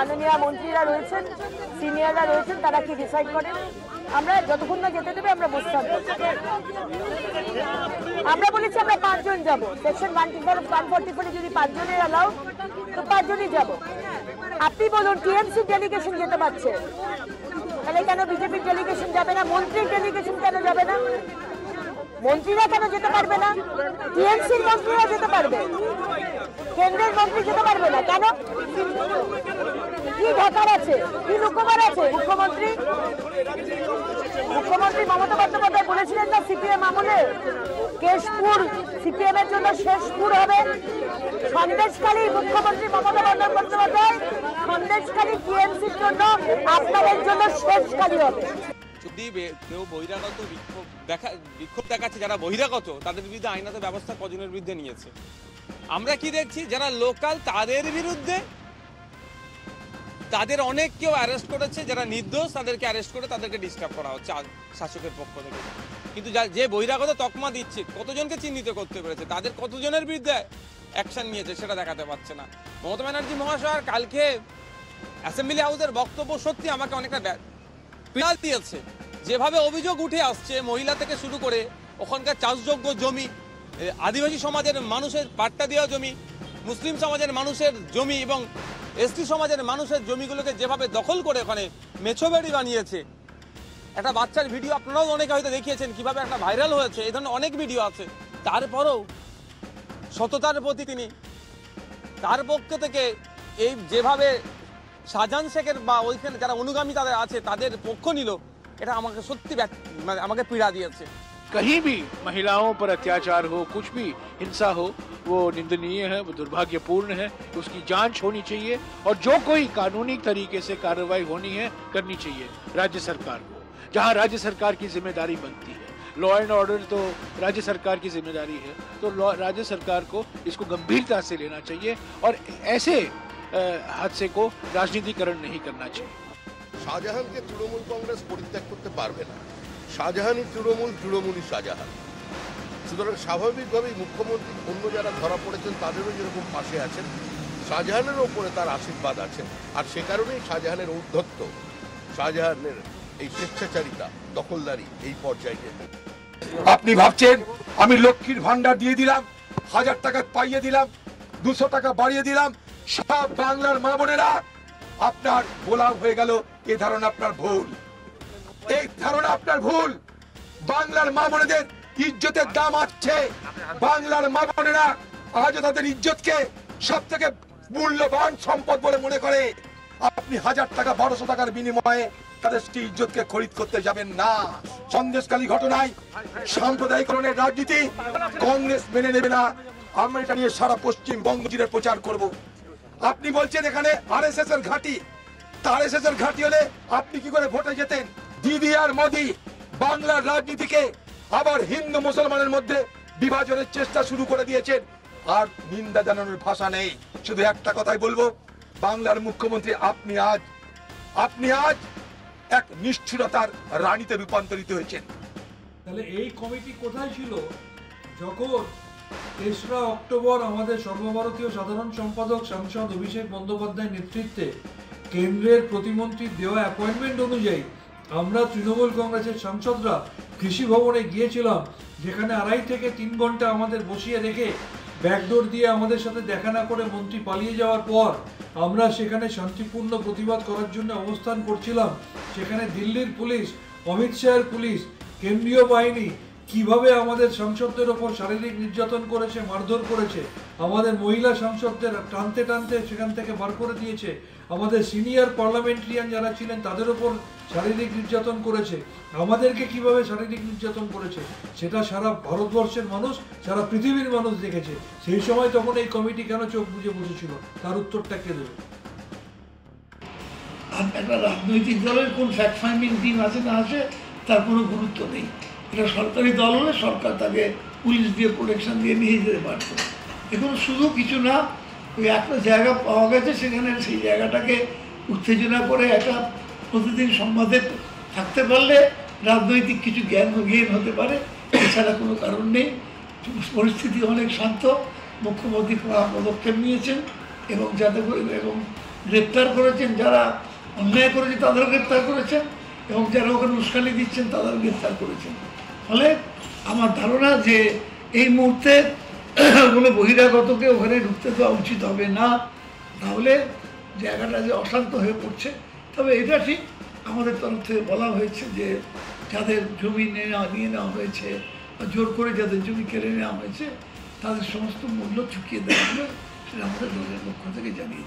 মাননীয় মন্ত্রীরা রয়েছেন, সিনিয়ররা রয়েছেন, তারা কি ডিসাইড করেন। আমরা যতক্ষণ না যেতে দেবে আমরা বসে থাকবো। আমরা বলেছি আমরা 5 জন যাবো। সেকশন 144 যদি 5 জনের অ্যালাউ, তো 5 জনই যাবো। আপনি বলুন টিএমসি ডেলিগেশন যেতে পারছে, তাহলে কেন বিজেপির ডেলিগেশন যাবে না? মন্ত্রীর ডেলিগেশন কেন যাবে না? মন্ত্রীরা কেন যেতে পারবে না? টিএমসির মন্ত্রীরা যেতে পারবে, কেন্দ্রের মন্ত্রী যেতে পারবে না কেন? কি ঢাকার আছে, কি লুকোবার আছে? মুখ্যমন্ত্রী মমতা বন্দ্যোপাধ্যায় বলেছিলেন না সিপিএম আমলে কেশপুর সিপিএম এর জন্য শেষপুর হবে। সন্দেশখালী মুখ্যমন্ত্রী মমতা বন্দ্যোপাধ্যায় সন্দেশখালী টিএমসির জন্য আপনাদের জন্য শেষখালী হবে। যদি কেউ বহিরাগত বিক্ষোভ দেখাচ্ছে, যারা বহিরাগত তাদের বিরুদ্ধে আইনত ব্যবস্থা কজনের বিরুদ্ধে নিয়েছে? আমরা কি দেখছি, যারা লোকাল তাদের বিরুদ্ধে তাদের অনেককেও অ্যারেস্ট করেছে, যারা নির্দোষ তাদেরকে অ্যারেস্ট করে তাদেরকে ডিস্টার্ব করা হচ্ছে শাসকের পক্ষ থেকে। কিন্তু যে বহিরাগত তকমা দিচ্ছে কতজনকে চিহ্নিত করতে পেরেছে, তাদের কতজনের বিরুদ্ধে অ্যাকশন নিয়েছে সেটা দেখাতে পারছে না। মমতা ব্যানার্জি মহাশয় কালকে অ্যাসেম্বলি হাউসের বক্তব্য সত্যি আমাকে অনেকটা পীড়া দিয়েছে। যেভাবে অভিযোগ উঠে আসছে, মহিলা থেকে শুরু করে ওখানকার চাষযোগ্য জমি, আদিবাসী সমাজের মানুষের পাট্টা দেওয়া জমি, মুসলিম সমাজের মানুষের জমি এবং এসটি সমাজের মানুষের জমিগুলোকে যেভাবে দখল করে ওখানে মেছোবাড়ি বানিয়েছে। একটা বাচ্চার ভিডিও আপনারাও অনেকে হয়তো দেখিয়েছেন, কিভাবে একটা ভাইরাল হয়েছে। এই ধরনের অনেক ভিডিও আছে। তারপরেও সততার প্রতি তিনি তার পক্ষ থেকে এই যেভাবে শাহজাহান শেখের বা ওইখানে যারা অনুগামী তাদের আছে তাদের পক্ষ নিল, এটা আমাকে সত্যি আমাকে পীড়া দিয়েছে। कहीं भी महिलाओं पर अत्याचार हो, कुछ भी हिंसा हो, वो निंदनीय है, वो दुर्भाग्यपूर्ण है। उसकी जांच होनी चाहिए और जो कोई कानूनी तरीके से कार्रवाई होनी है करनी चाहिए राज्य सरकार को, जहां राज्य सरकार की जिम्मेदारी बनती है। लॉ एंड ऑर्डर तो राज्य सरकार की जिम्मेदारी है, तो राज्य सरकार को इसको गंभीरता से लेना चाहिए और ऐसे हादसे को राजनीतिकरण नहीं करना चाहिए। শাহজাহান के तृणमूल कांग्रेस परित्याग करते पारबे ना। শাহজাহানই তৃণমূল, তৃণমূলই শাহজাহান। সুতরাং স্বাভাবিকভাবেই মুখ্যমন্ত্রী অন্য যারা ধরা পড়েছেন তাদেরও যেরকম পাশে আছেন, শাহজাহানের ওপরে তার আশীর্বাদ আছে। আর সে কারণেই শাহজাহানের ঔদ্ধত্য, শাহজাহানের এই স্বেচ্ছাচারিতা, দখলদারি এই পর্যায়ে। আপনি ভাবছেন আমি লক্ষ্মীর ভান্ডার দিয়ে দিলাম, 1000 টাকা পাইয়ে দিলাম, 200 টাকা বাড়িয়ে দিলাম, সব বাংলার মা বোনেরা আপনার গোলাম হয়ে গেল। এই ধারণা আপনার ভুল, এই ধারণা আপনার ভুল। বাংলার মা বোনেদের ইজ্জতের দাম আছে। বাংলার মা বোনেরা আজও তাদের ইজ্জতকে সব থেকে মূল্যবান সম্পদ বলে মনে করে। আপনি 1000 টাকা 1200 টাকার বিনিময়ে তাদের ইজ্জতকে খরিদ করতে যাবেন না। সন্দেশখালী ঘটনায় সাম্প্রদায়িকরণের রাজনীতি কংগ্রেস মেনে নেবে না। আমরা এটা নিয়ে সারা পশ্চিমবঙ্গ জুড়ে প্রচার করব। আপনি বলছেন এখানে আরএসএস এর ঘাঁটি, আরএসএস এর ঘাঁটি হলে আপনি কি করে ভোটে যেতেন? দিদি আর মোদি বাংলার রাজনীতিকে আবার হিন্দু মুসলমানের মধ্যে বিভাজনের চেষ্টা শুরু করে দিয়েছেন। আর নিন্দা জানানোর ভাষা নেই। শুধু একটা কথাই বলবো, বাংলার মুখ্যমন্ত্রী আপনি আজ এক নিষ্ঠুরতার রানীতে রূপান্তরিত হয়েছেন। তাহলে এই কমিটি কোথায় ছিল যখন 3রা অক্টোবর আমাদের সর্বভারতীয় সাধারণ সম্পাদক সাংসদ অভিষেক বন্দ্যোপাধ্যায়ের নেতৃত্বে কেন্দ্রের প্রতিমন্ত্রী দেওয়া অ্যাপয়েন্টমেন্ট অনুযায়ী আমরা তৃণমূল কংগ্রেসের সাংসদরা কৃষি ভবনে গিয়েছিলাম, যেখানে 2.5 থেকে 3 ঘন্টা আমাদের বসিয়ে রেখে ব্যাকডোর দিয়ে আমাদের সাথে দেখা না করে মন্ত্রী পালিয়ে যাওয়ার পর আমরা সেখানে শান্তিপূর্ণ প্রতিবাদ করার জন্য অবস্থান করছিলাম। সেখানে দিল্লির পুলিশ, অমিত শাহের পুলিশ, কেন্দ্রীয় বাহিনী কিভাবে আমাদের সাংসদদের ওপর শারীরিক নির্যাতন করেছে, মারধর করেছে, আমাদের মহিলা সাংসদদের টানতে টানতে সেখান থেকে বার করে দিয়েছে, আমাদের সিনিয়র পার্লামেন্টারিয়ান যারা ছিলেন তাদের ওপর শারীরিক নির্যাতন করেছে, আমাদেরকে কিভাবে শারীরিক নির্যাতন করেছে, সেটা সারা ভারতবর্ষের মানুষ, সারা পৃথিবীর মানুষ দেখেছে। সেই সময় তখন এই কমিটি কেন চোখ বুজে বসেছিল, তার উত্তরটা কে দেবে? একটা রাজনৈতিক দলের কোন ফ্যাক্ট ফাইন্ডিং টিম আছে না আছে তার কোনো গুরুত্ব নেই। এটা সরকারি দল হলে সরকার তাকে পুলিশ দিয়ে প্রোটেকশন দিয়ে নিয়ে যেতে পারত। এখন শুধু কিছু না, ওই একটা জায়গা পাওয়া গেছে, সেখানে সেই জায়গাটাকে উত্তেজনা করে একটা প্রতিদিন সংবাদে থাকতে পারলে রাজনৈতিক কিছু জ্ঞান হতে পারে, এছাড়া কোনো কারণ নেই। পরিস্থিতি অনেক শান্ত, মুখ্যমন্ত্রী পদক্ষেপ নিয়েছেন এবং যাতে করে এবং গ্রেপ্তার করেছেন, যারা অন্যায় করেছে তাদেরও গ্রেপ্তার করেছেন, এবং যারা ওখানে উস্কানি দিচ্ছেন তাদেরও গ্রেপ্তার করেছেন। ফলে আমার ধারণা যে এই মুহূর্তে কোনো বহিরাগতকে ওখানে ঢুকতে দেওয়া উচিত হবে না, তাহলে জায়গাটা যে অশান্ত হয়ে পড়ছে। তবে এটা ঠিক, আমাদের তরফ থেকে বলা হয়েছে যে যাদের জমি নিয়ে নেওয়া হয়েছে বা জোর করে যাদের জমি কেড়ে নেওয়া হয়েছে তাদের সমস্ত মূল্য চুকিয়ে দেওয়া হবে, সেটা আমাদের দলের পক্ষ থেকে জানিয়ে